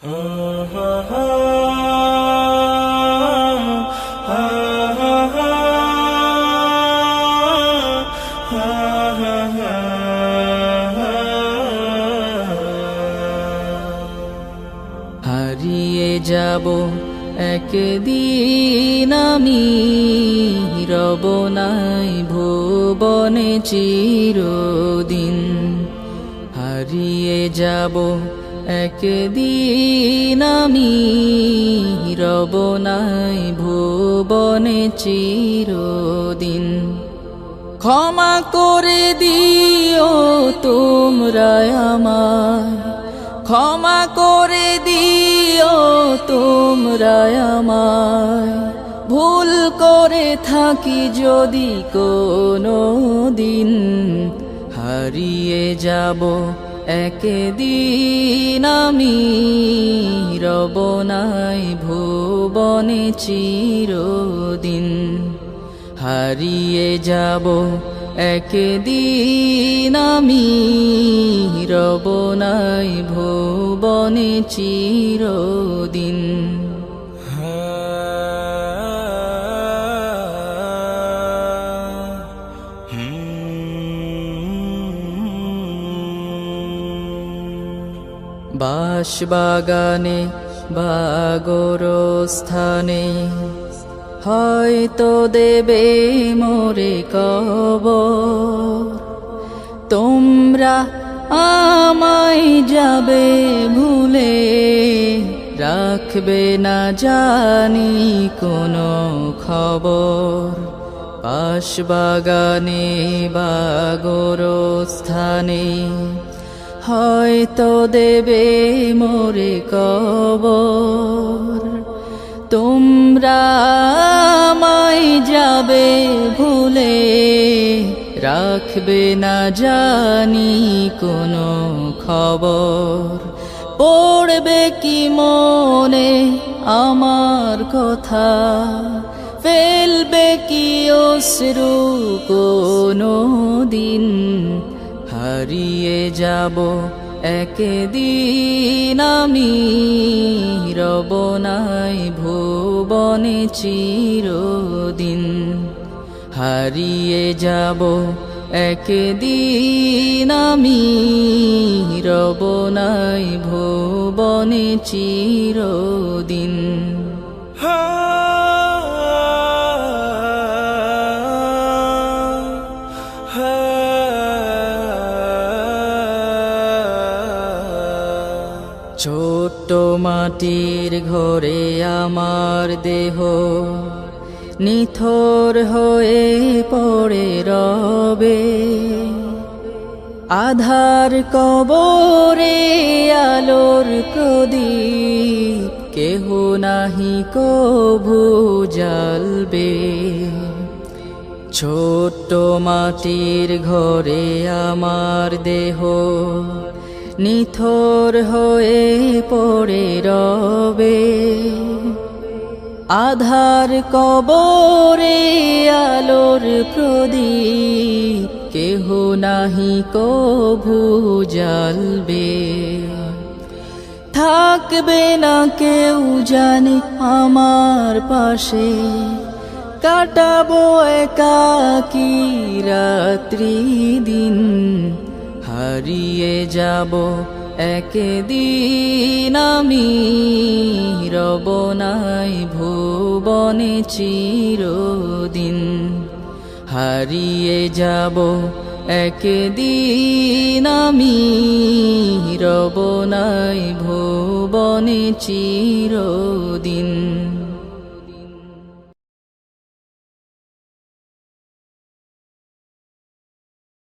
হারিয়ে যাব একদিন আমি, রব নাই ভুবনে চিরদিন। হারিয়ে যাব একদিন আমি, রব নাই ভুবনে চিরদিন। ক্ষমা করে দিও তোমরা আমায়, ক্ষমা করে দিও তোমরা আমায়, ভুল করে থাকি যদি কোনো দিন। হারিয়ে যাব একদিন আমি, রব নাই ভুবনে চিরদিন। হারিয়ে যাব একদিন আমি, রব নাই ভুবনে চিরদিন। বাঁশবাগানে বা গোরস্থানে হয়তো দেবে মোরে কবর। তোমরা আমায় যাবে ভুলে, রাখবে না জানি কোনো খবর। বাঁশবাগানে বা গোরস্থানে হয়তো দেবে মোরে কবর। তোমরা আমায় যাবে ভুলে, রাখবে না জানি কোনো খবর। পড়বে কি মনে আমার কথা, ফেলবে কি অশ্রু কোনো দিন। হারিয়ে যাব একদিন আমি, রব নাই ভুবনে চিরদিন। হারিয়ে যাব একদিন আমি, রব নাই ভুবনে চিরদিন। ছোট্ট মাটির ঘরে আমার দেহ নিথর হয়ে পড়ে রবে। আধার কবরে আলোর প্রদীপ কেহ নাহি কভু জ্বালবে। ছোট্ট মাটির ঘরে আমার দেহ নিথর হয়ে পড়ে রবে। আধার কবরে আলোর প্রদীপ কেহ নাহি কভু জ্বালবে। থাকবে না কেউ জানে আমার পাশে, কাটাবো একাকী রাত্রি দিন। হারিয়ে যাব একদিন আমি, রব নাই ভুবনে চিরদিন। হারিয়ে যাব একদিন আমি, রব নাই ভুবনে চিরদিন।